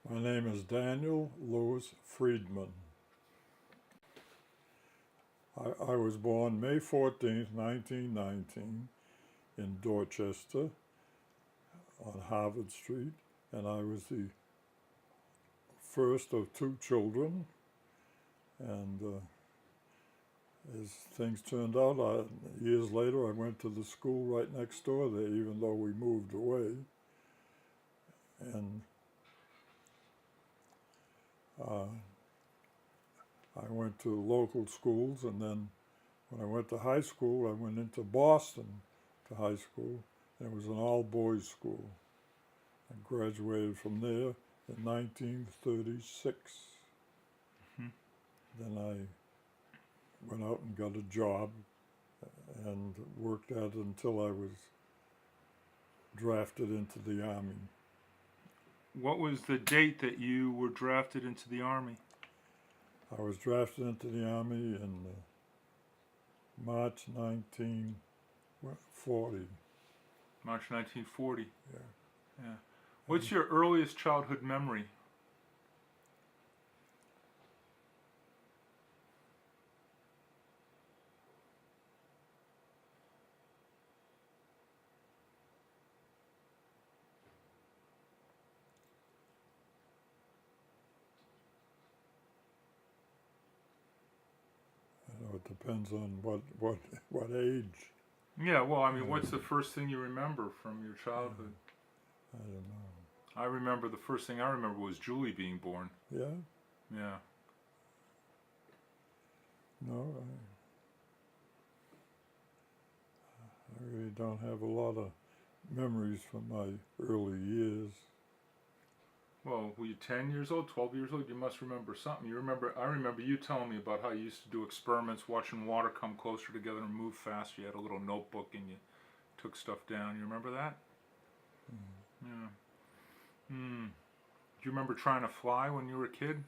My name is Daniel Lewis Friedman. I was born May 14th, 1919 in Dorchester on Harvard Street, and I was the first of two children. And as things turned out, years later I went to the school right next door there, even though we moved away. And I went to local schools, and then when I went to high school, I went into Boston to high school, and it was an all-boys school. I graduated from there in 1936. Mm-hmm. Then I went out and got a job and worked at it until I was drafted into the Army. What was the date that you were drafted into the Army? I was drafted into the Army in March 1940. March 1940. Yeah. Yeah. What's your earliest childhood memory? It depends on what age. Yeah, well, I mean, what's the first thing you remember from your childhood? I don't know. I remember the first thing I remember was Julie being born. Yeah? Yeah. No, I really don't have a lot of memories from my early years. Well, were you 10 years old, 12 years old? You must remember something. I remember you telling me about how you used to do experiments, watching water come closer together and move faster. You had a little notebook and you took stuff down. You remember that? Yeah. Do you remember trying to fly when you were a kid?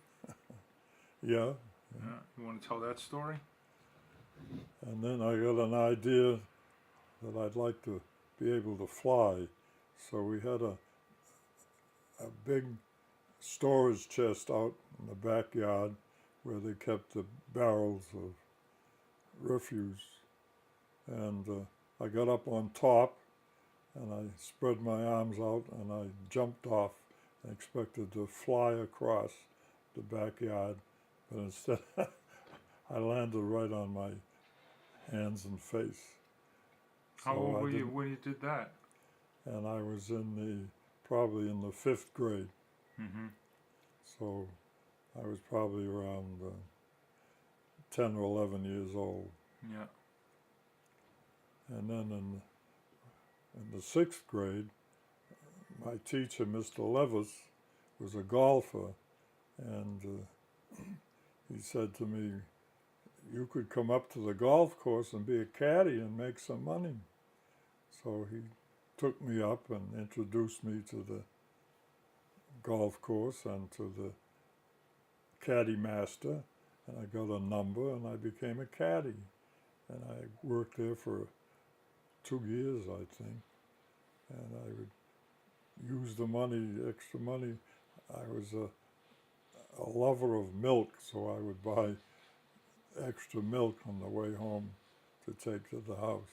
Yeah. Yeah. You want to tell that story? And then I got an idea that I'd like to be able to fly. So we had a big storage chest out in the backyard where they kept the barrels of refuse. And I got up on top and I spread my arms out and I jumped off and expected to fly across the backyard. But instead, I landed right on my hands and face. How old were you when you did that? And I was probably in the 5th grade. Mm-hmm. So I was probably around 10 or 11 years old. Yeah. And then in the 6th grade, my teacher, Mr. Levis, was a golfer, and he said to me, "You could come up to the golf course and be a caddy and make some money." So he took me up and introduced me to the golf course and to the caddy master, and I got a number and I became a caddy. And I worked there for 2 years, I think, and I would use the money, extra money. I was a lover of milk, so I would buy extra milk on the way home to take to the house.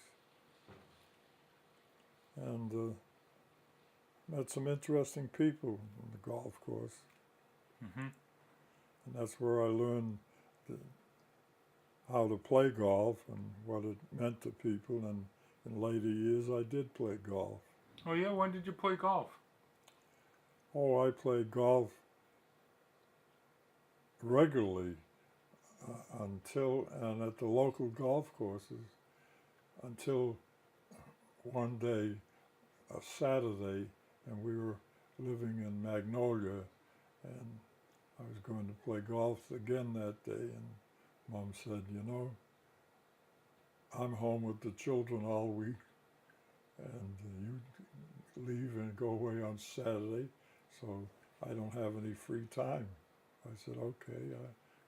And met some interesting people on the golf course. Mm-hmm. And that's where I learned how to play golf and what it meant to people. And in later years, I did play golf. Oh yeah, when did you play golf? Oh, I played golf regularly and at the local golf courses until one day, a Saturday, and we were living in Magnolia, and I was going to play golf again that day, and Mom said, I'm home with the children all week, and you leave and go away on Saturday, so I don't have any free time. I said, okay,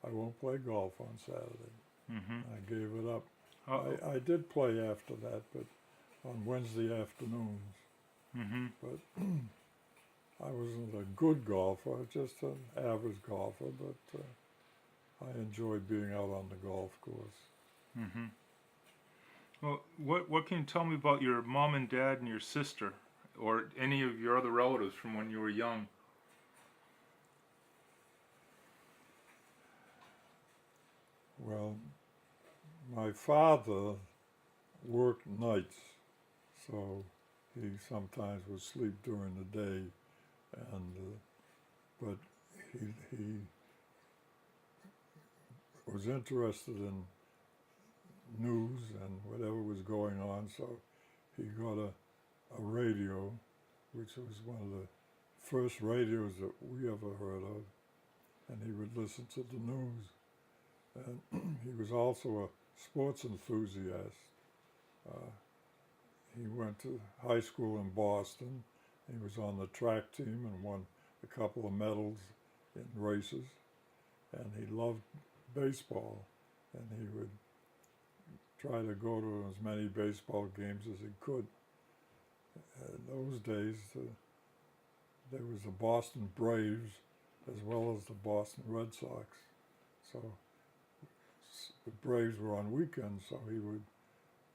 I won't play golf on Saturday. Mm-hmm. I gave it up. Uh-oh. I did play after that, but on Wednesday afternoons. Mm-hmm. But I wasn't a good golfer, just an average golfer, but I enjoyed being out on the golf course. Mm-hmm. Well, what can you tell me about your mom and dad and your sister, or any of your other relatives from when you were young? Well, my father worked nights, so he sometimes would sleep during the day, and but he was interested in news and whatever was going on, so he got a radio, which was one of the first radios that we ever heard of, and he would listen to the news. And he was also a sports enthusiast. Uh, he went to high school in Boston. He was on the track team and won a couple of medals in races. And he loved baseball, and he would try to go to as many baseball games as he could. In those days, there was the Boston Braves as well as the Boston Red Sox. So the Braves were on weekends, so he would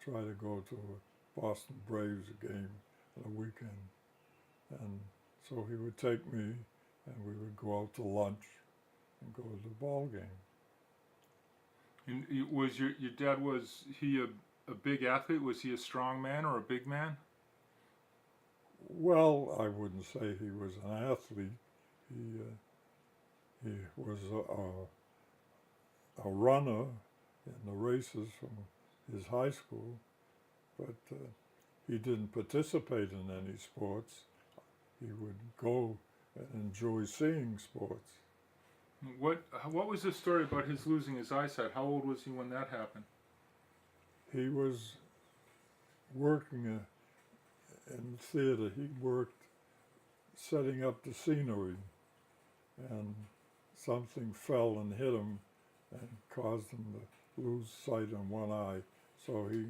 try to go to a Boston Braves game on a weekend. And so he would take me, and we would go out to lunch and go to the ball game. And was your dad, was he a big athlete? Was he a strong man or a big man? Well, I wouldn't say he was an athlete. He was a runner in the races from his high school, but he didn't participate in any sports. He would go and enjoy seeing sports. What was the story about his losing his eyesight? How old was he when that happened? He was working in theater. He worked setting up the scenery, and something fell and hit him and caused him to lose sight in one eye. So he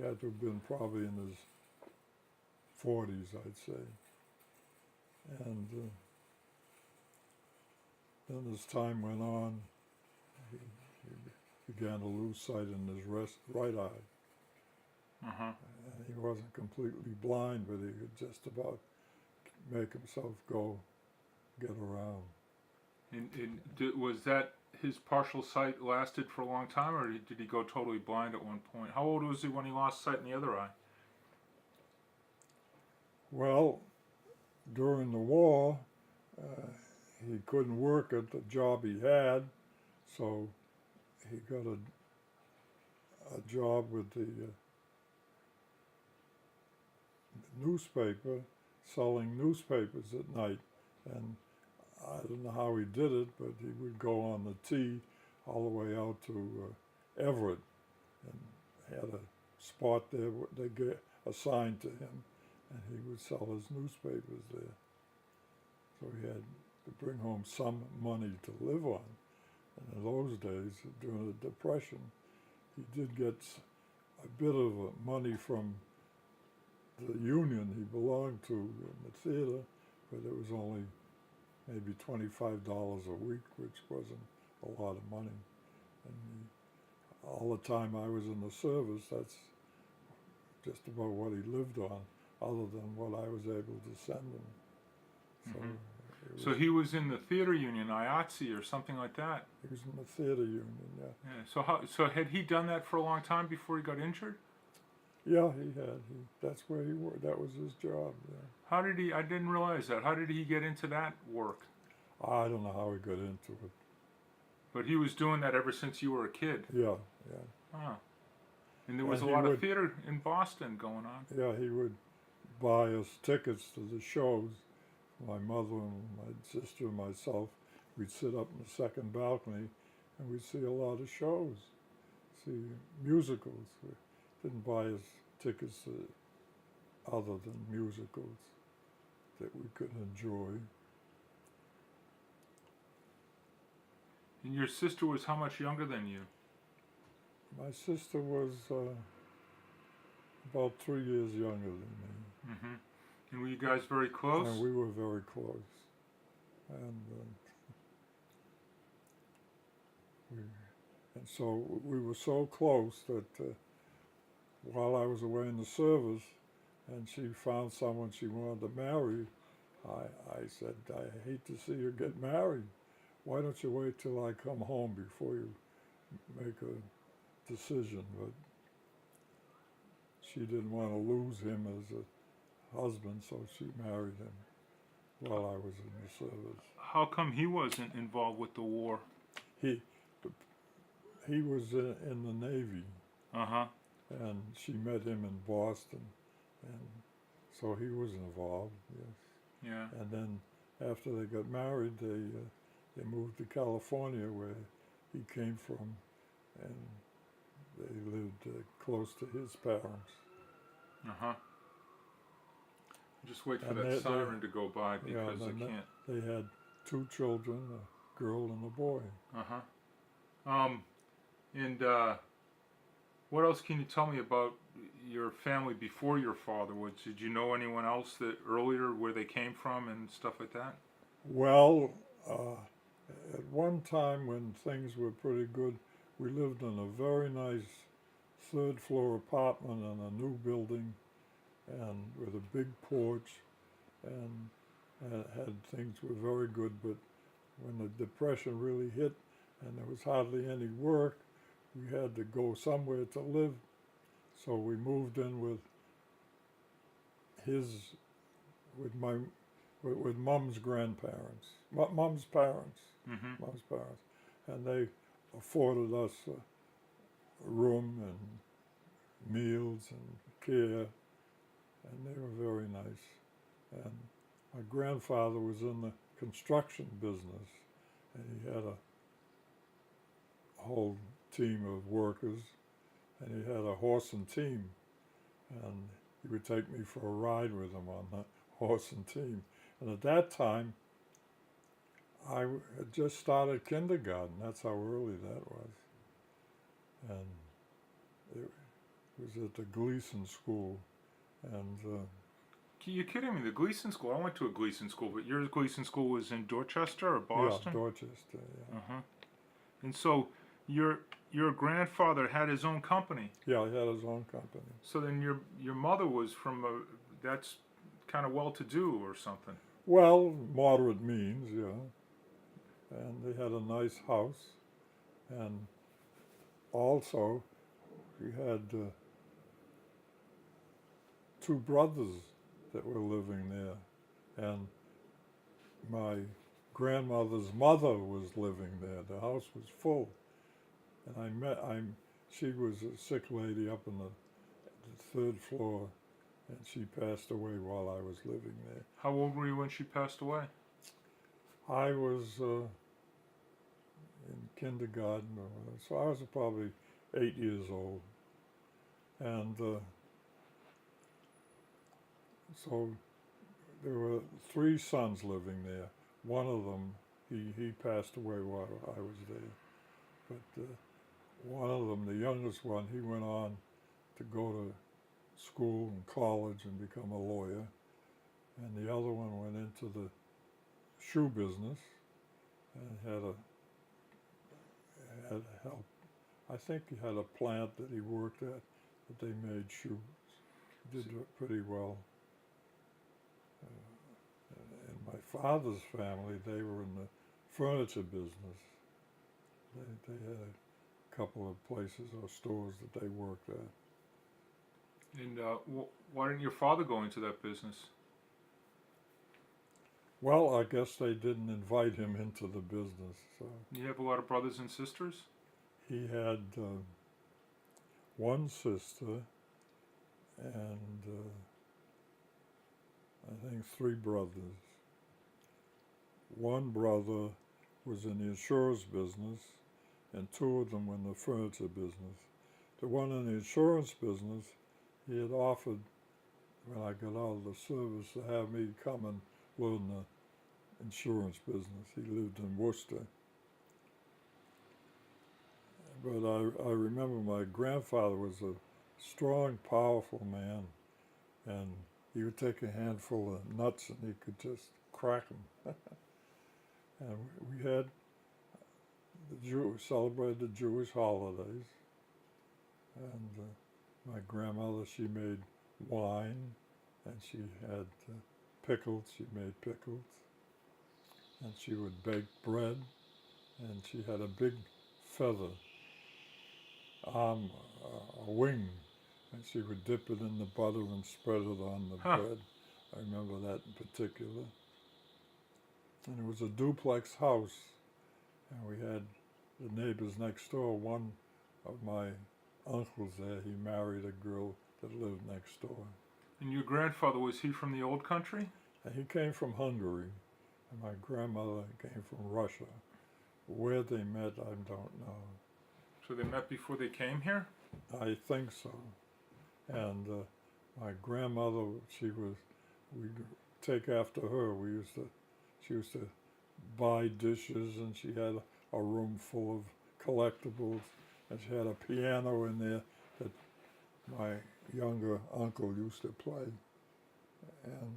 had to have been probably in his 40s, I'd say. And then as time went on, he began to lose sight in his right eye. Uh-huh. And he wasn't completely blind, but he could just about make himself get around. And was that his partial sight lasted for a long time, or did he go totally blind at one point? How old was he when he lost sight in the other eye? Well, during the war, he couldn't work at the job he had, so he got a job with the newspaper, selling newspapers at night. And I don't know how he did it, but he would go on the T all the way out to Everett, and had a spot there they get assigned to him, and he would sell his newspapers there. So he had to bring home some money to live on. And in those days, during the Depression, he did get a bit of money from the union he belonged to in the theater, but it was only maybe $25 a week, which wasn't a lot of money. And all the time I was in the service, that's just about what he lived on, other than what I was able to send him. So, Mm-hmm. So he was in the theater union, IATSE or something like that. He was in the theater union, yeah. Yeah. So had he done that for a long time before he got injured? Yeah, he had. That's where he worked. That was his job. Yeah. How did he? I didn't realize that. How did he get into that work? I don't know how he got into it. But he was doing that ever since you were a kid. Yeah, yeah. Huh. And there was a lot of theater in Boston going on. Yeah, he would buy us tickets to the shows. My mother and my sister and myself, we'd sit up in the second balcony, and we'd see a lot of shows, see musicals. We didn't buy us tickets other than musicals that we could enjoy. And your sister was how much younger than you? My sister was about 3 years younger than me. Mm-hmm. And were you guys very close? And we were very close. And so we were so close that while I was away in the service and she found someone she wanted to marry, I said, I hate to see her get married. Why don't you wait till I come home before you make a decision? But she didn't want to lose him as a husband, so she married him while I was in the service. How come he wasn't involved with the war? He was in the Navy, Uh-huh. and she met him in Boston, and so he was involved. Yes. Yeah. And then after they got married, they moved to California, where he came from, and they lived close to his parents. Uh-huh. Just wait for And that siren to go by yeah, because I and can't. They had 2 children, a girl and a boy. Uh-huh. And what else can you tell me about your family before your father was? Did you know anyone else that earlier where they came from and stuff like that? Well, at one time when things were pretty good, we lived in a very nice 3rd floor apartment in a new building, and with a big porch, and had things were very good. But when the Depression really hit and there was hardly any work, we had to go somewhere to live. So we moved in with Mom's grandparents, Mom's parents, Mm-hmm. Mom's parents, and they afforded us a room and meals and care, and they were very nice. And my grandfather was in the construction business, and he had a whole team of workers, and he had a horse and team, and he would take me for a ride with him on the horse and team. And at that time, I had just started kindergarten. That's how early that was. And it was at the Gleason School. And You're kidding me? The Gleason School. I went to a Gleason School, but your Gleason School was in Dorchester or Boston? yeah, Dorchester, yeah. Uh-huh. And so your grandfather had his own company. Yeah, he had his own company. So then your mother was from that's kind of well-to-do or something. Well, moderate means, yeah. And they had a nice house. And also, we had 2 brothers that were living there. And my grandmother's mother was living there. The house was full. And she was a sick lady up in the 3rd floor, and she passed away while I was living there. How old were you when she passed away? I was in kindergarten, so I was probably 8 years old. And so there were 3 sons living there. One of them, he passed away while I was there. But one of them, the youngest one, he went on to go to school and college and become a lawyer. And the other one went into the shoe business and had help. I think he had a plant that he worked at that they made shoes. Did pretty well. In my father's family, they were in the furniture business. They had a couple of places or stores that they worked at. And why didn't your father go into that business? Well, I guess they didn't invite him into the business. So You have a lot of brothers and sisters? he had 1 sister and I think 3 brothers. 1 brother was in the insurance business, and 2 of them were in the furniture business. The one in the insurance business, he had offered, when I got out of the service, to have me come and learn the insurance business. He lived in Worcester. But I remember my grandfather was a strong, powerful man, and he would take a handful of nuts and he could just crack them. And we had celebrated the Jewish holidays. And my grandmother, she made wine, and she had pickles. She made pickles, and she would bake bread, and she had a big feather arm, a wing, and she would dip it in the butter and spread it on the bread. I remember that in particular. And it was a duplex house, and we had the neighbors next door. One of my uncles there, he married a girl that lived next door. And your grandfather, was he from the old country? And he came from Hungary, and my grandmother came from Russia. Where they met, I don't know. So they met before they came here? I think so. And my grandmother, we'd take after her. She used to buy dishes, and she had a room full of collectibles, and she had a piano in there that my younger uncle used to play. And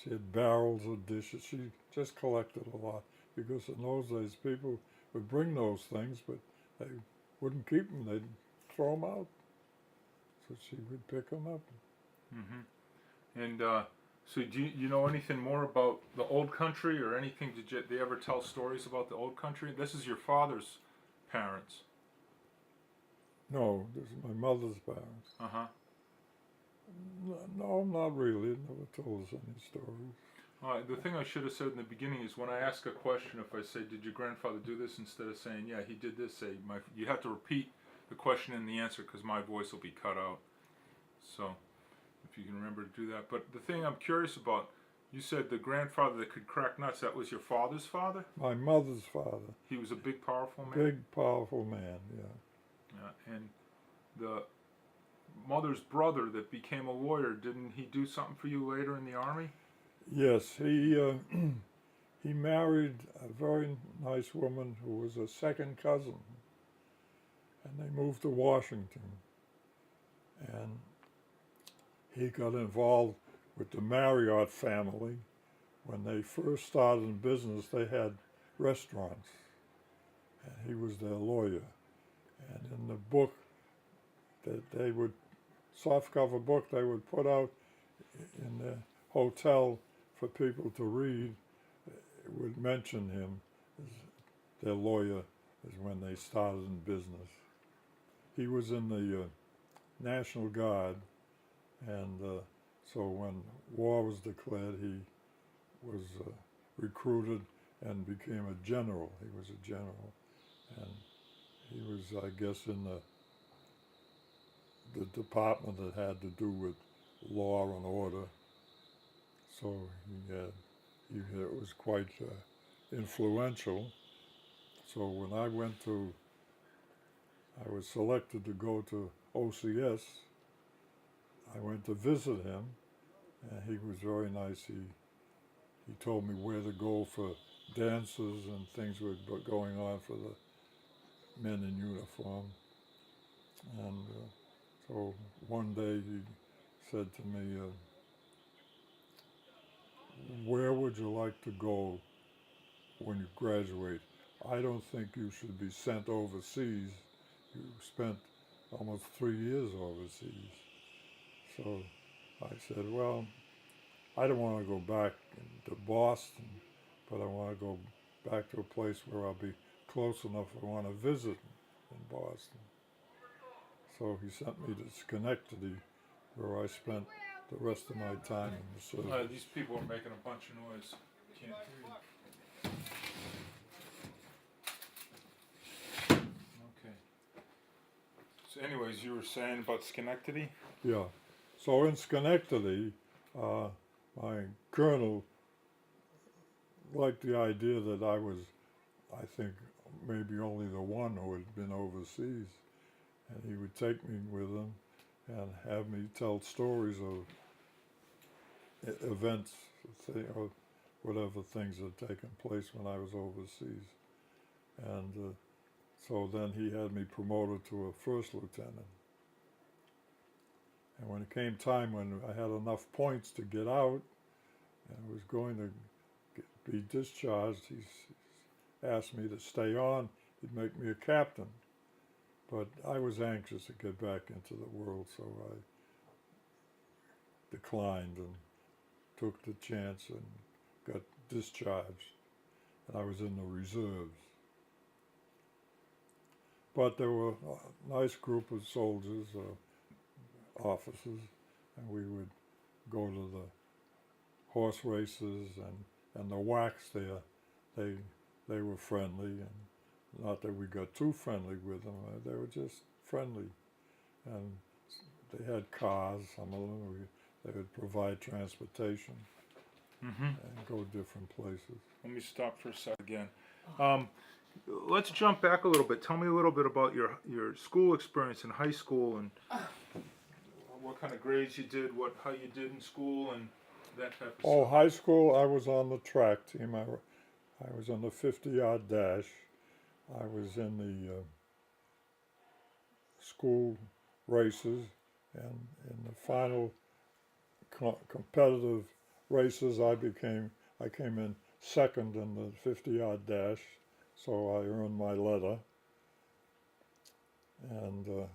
she had barrels of dishes. She just collected a lot, because in those days people would bring those things, but they wouldn't keep them. They'd throw them out. So she would pick them up. Mm-hmm. And so do you know anything more about the old country, or anything? Did they ever tell stories about the old country? This is your father's parents. No, this is my mother's parents. Uh-huh. No, not really. It never told us any stories. The thing I should have said in the beginning is, when I ask a question, if I say, did your grandfather do this, instead of saying, yeah, he did this, say, you have to repeat the question and the answer, because my voice will be cut out. So, if you can remember to do that. But the thing I'm curious about, you said the grandfather that could crack nuts, that was your father's father? My mother's father. He was a big, powerful man? Big, powerful man, yeah. Yeah, and the mother's brother that became a lawyer, didn't he do something for you later in the army? Yes, he married a very nice woman who was a second cousin, and they moved to Washington. And he got involved with the Marriott family. When they first started in business, they had restaurants, and he was their lawyer. And in the book that they would, softcover book they would put out in the hotel for people to read, it would mention him as their lawyer as when they started in business. He was in the National Guard, and so when war was declared, he was recruited and became a general. He was a general, and he was, I guess, in the department that had to do with law and order. So it was quite influential. So when I was selected to go to OCS, I went to visit him, and he was very nice. He told me where to go for dances and things were going on for the men in uniform. And so one day he said to me, where would you like to go when you graduate? I don't think you should be sent overseas. You spent almost 3 years overseas. So I said, well, I don't want to go back to Boston, but I want to go back to a place where I'll be close enough. I want to visit in Boston. So he sent me to Schenectady, where I spent the rest of my time in the service. These people are making a bunch of noise. Can't hear you. Okay. So anyways, you were saying about Schenectady? Yeah. So in Schenectady, my colonel liked the idea that I was, I think, maybe only the one who had been overseas. And he would take me with him and have me tell stories of events, or whatever things had taken place when I was overseas. And so then he had me promoted to a first lieutenant. And when it came time when I had enough points to get out, and I was going to be discharged, he asked me to stay on. He'd make me a captain. But I was anxious to get back into the world, so I declined and took the chance and got discharged. And I was in the reserves. But there were a nice group of soldiers, officers, and we would go to the horse races and the wax there. They were friendly, and not that we got too friendly with them. They were just friendly, and they had cars. Some of them they would provide transportation and go different places. Let me stop for a second again. Let's jump back a little bit. Tell me a little bit about your school experience in high school and what kind of grades you did, how you did in school, and that type of stuff. High school, I was on the track team. I was on the 50-yard dash. I was in the school races, and in the final competitive races, I came in second in the 50-yard dash, so I earned my letter. And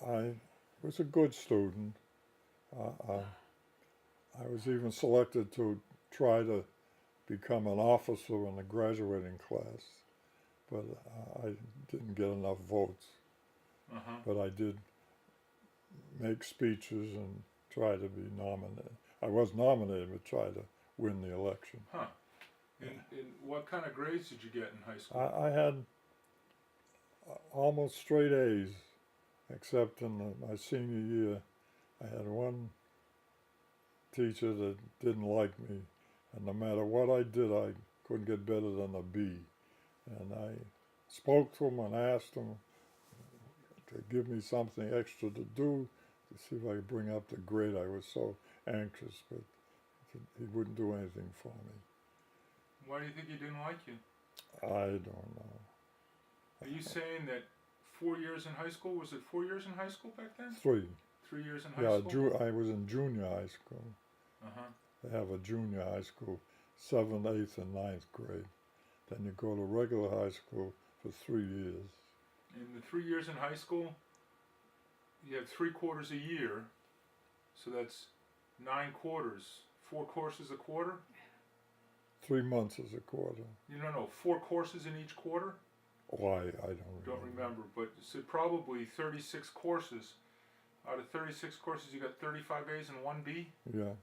I was a good student. I was even selected to try to become an officer in the graduating class, but I didn't get enough votes. But I did make speeches and try to be nominated. I was nominated, but tried to win the election. Huh. And what kind of grades did you get in high school? I had almost straight A's, except in my senior year. I had one teacher that didn't like me, and no matter what I did, I couldn't get better than a B. And I spoke to him and asked him to give me something extra to do to see if I could bring up the grade. I was so anxious, but he wouldn't do anything for me. Why do you think he didn't like you? I don't know. Are you saying that 4 years in high school, was it 4 years in high school back then? 3. 3 years in high school? I was in junior high school. They have a junior high school, 7th, 8th, and 9th grade. Then you go to regular high school for 3 years. In the 3 years in high school, you have 3 quarters a year, so that's 9 quarters. 4 courses a quarter? 3 months is a quarter. No, 4 courses in each quarter? Why, I Don't remember, but so probably 36 courses. Out of 36 courses, you got 35 A's and 1 B? Yeah.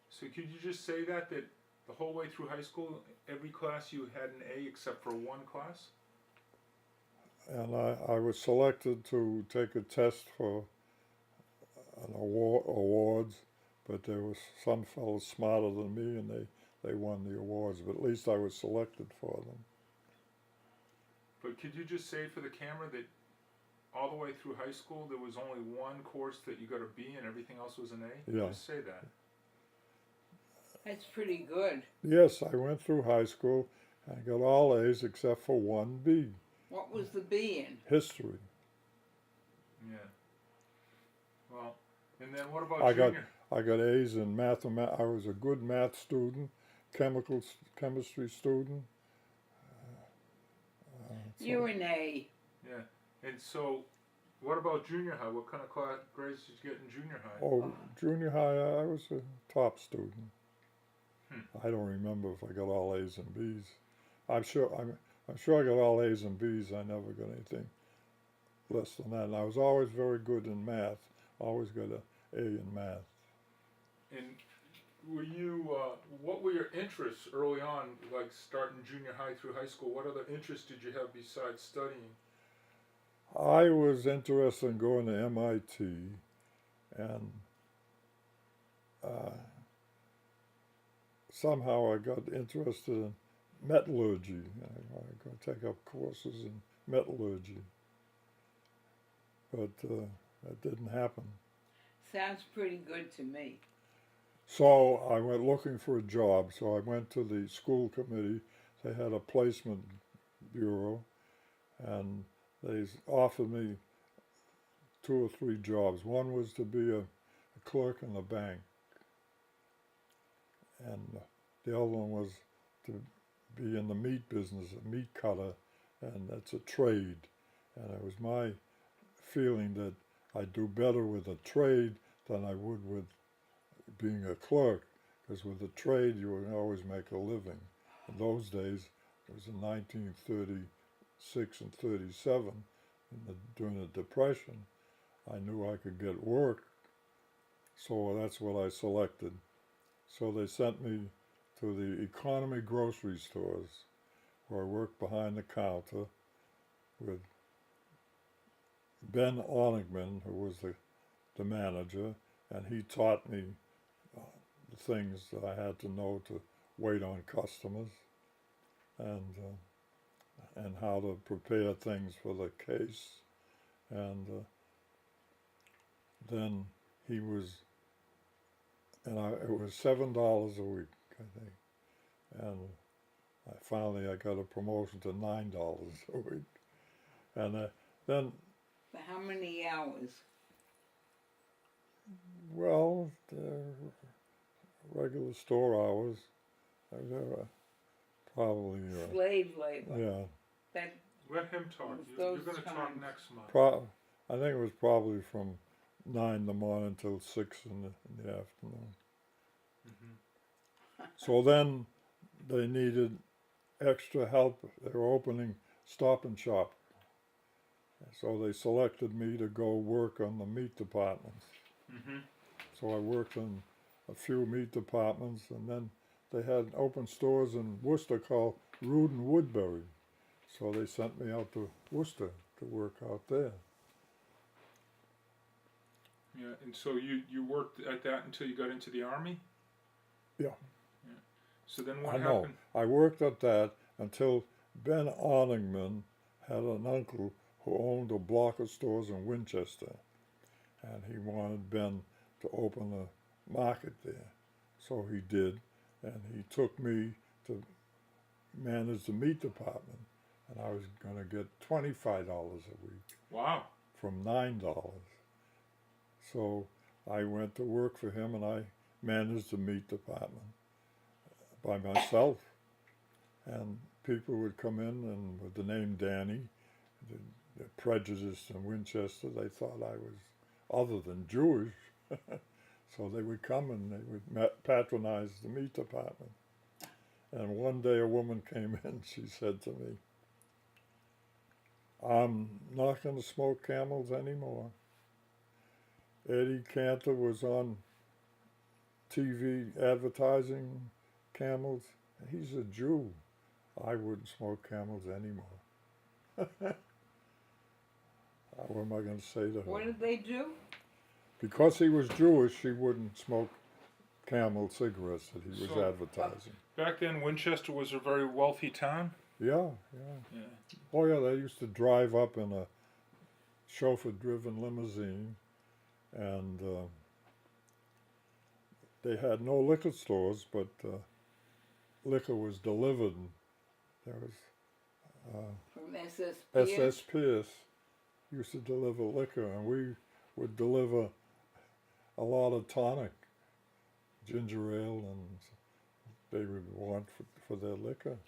So could you just say that the whole way through high school, every class you had an A except for 1 class? And I was selected to take a test for an awards, but there was some fellows smarter than me, and they won the awards, but at least I was selected for them. But could you just say for the camera that all the way through high school there was only 1 course that you got a B and everything else was an A? Yeah. Just say that. That's pretty good. Yes, I went through high school. I got all A's except for 1 B. What was the B in? History. Yeah. Well, and then what about I junior? got A's in mathematics. I was a good math student, chemistry student. You're an A. Yeah. And so, what about junior high? What kind of grades did you get in junior high? Oh, junior high, I was a top student. I don't remember if I got all A's and B's. I'm sure I got all A's and B's. I never got anything less than that. And I was always very good in math. Always got an A in math. And were you, what were your interests early on, like starting junior high through high school? What other interests did you have besides studying? I was interested in going to MIT, and somehow I got interested in metallurgy. I got to take up courses in metallurgy, but that didn't happen. Sounds pretty good to me. So I went looking for a job. So I went to the school committee. They had a placement bureau, and they offered me 2 or 3 jobs. One was to be a clerk in the bank, and the other one was to be in the meat business, a meat cutter, and that's a trade. And it was my feeling that I'd do better with a trade than I would with being a clerk, because with a trade you would always make a living. In those days, it was in 1936 and 37, during the Depression, I knew I could get work, so that's what I selected. So they sent me to the economy grocery stores, where I worked behind the counter with Ben Onigman, who was the manager, and he taught me the things that I had to know to wait on customers, and how to prepare things for the case. And then he was, it was $7 a week, I think. And finally I got a promotion to $9 a week. And then, For how many hours? well, the regular store hours, they were probably, Slave labor. yeah, That Let him talk. Those You're going to talk times. next month. I think it was probably from 9 in the morning till 6 in the afternoon. Mm-hmm. So then they needed extra help. They were opening Stop and Shop. So they selected me to go work on the meat departments. Mm-hmm. So I worked in a few meat departments, and then they had open stores in Worcester called Rood and Woodbury. So they sent me out to Worcester to work out there. Yeah, and so you worked at that until you got into the Army? Yeah. So then what I know. happened? I worked at that until Ben Onigman had an uncle who owned a block of stores in Winchester, and he wanted Ben to open a market there. So he did, and he took me to manage the meat department, and I was going to get $25 a week Wow. from $9. So I went to work for him, and I managed the meat department by myself. And people would come in, and with the name Danny, the prejudice in Winchester, they thought I was other than Jewish. So they would come and they would patronize the meat department. And one day a woman came in, she said to me, "I'm not going to smoke Camels anymore. Eddie Cantor was on TV advertising Camels. He's a Jew. I wouldn't smoke Camels anymore." What am I going to say to her? what did they do? Because he was Jewish, she wouldn't smoke Camel cigarettes that he was So- advertising. Back then, Winchester was a very wealthy town. Yeah. Yeah. Oh yeah, they used to drive up in a chauffeur-driven limousine, and they had no liquor stores, but liquor was delivered. There was From SS SS Pierce used to deliver liquor, and we would deliver a lot of tonic, ginger ale, and they would want for their liquor.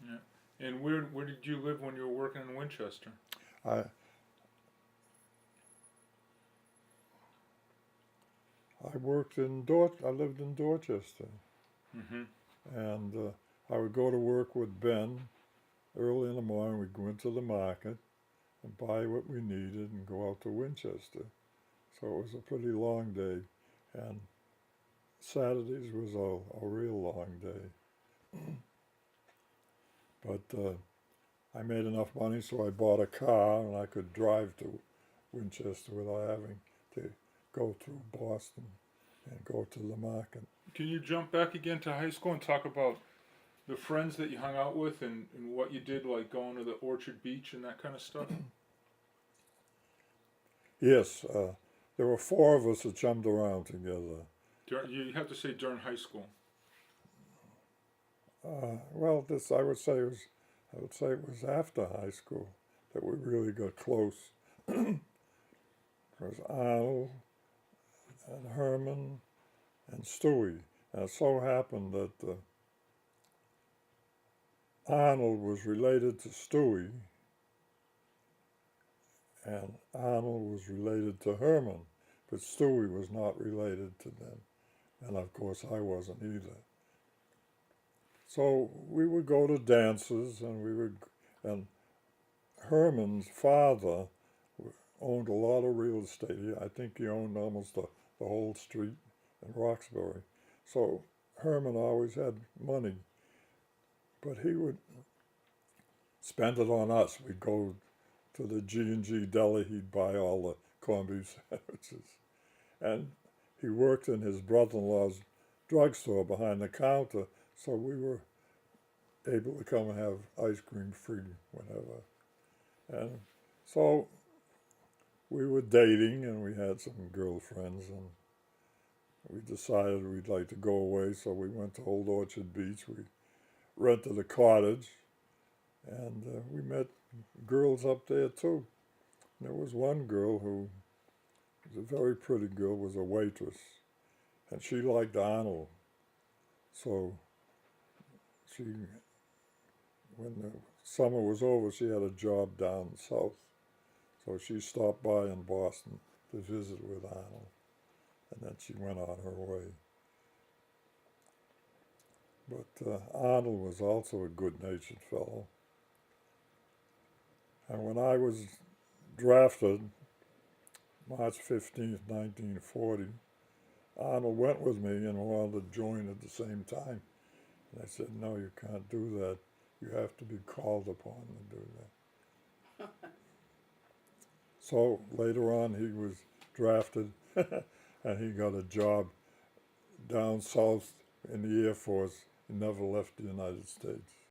Yeah. And where did you live when you were working in Winchester? I worked in I lived in Dorchester, Mm-hmm. and I would go to work with Ben early in the morning. We'd go into the market and buy what we needed and go out to Winchester. So it was a pretty long day, and Saturdays was a real long day. But I made enough money, so I bought a car, and I could drive to Winchester without having to go through Boston and go to the market. Can you jump back again to high school and talk about the friends that you hung out with and what you did, like going to the Orchard Beach and that kind of stuff? Yes, there were 4 of us that chummed around together. You have to say during high school. Well, I would say it was after high school that we really got close. There was Arnold and Herman and Stewie. And it so happened that Arnold was related to Stewie, and Arnold was related to Herman, but Stewie was not related to them. And of course, I wasn't either. So we would go to dances, and Herman's father owned a lot of real estate. I think he owned almost the whole street in Roxbury. So Herman always had money, but he would spend it on us. We'd go to the G&G deli, he'd buy all the corned beef sandwiches. And he worked in his brother-in-law's drugstore behind the counter, so we were able to come and have ice cream free whenever. And so we were dating, and we had some girlfriends, and we decided we'd like to go away, so we went to Old Orchard Beach. We rented a cottage, and we met girls up there too. There was one girl who was a very pretty girl, was a waitress, and she liked Arnold. So when the summer was over, she had a job down south. So she stopped by in Boston to visit with Arnold, and then she went on her way. But Arnold was also a good-natured fellow. And when I was drafted, March 15th, 1940, Arnold went with me and wanted to join at the same time. And I said, no, you can't do that. You have to be called upon to do that. So later on, he was drafted, and he got a job down south in the Air Force. He never left the United States.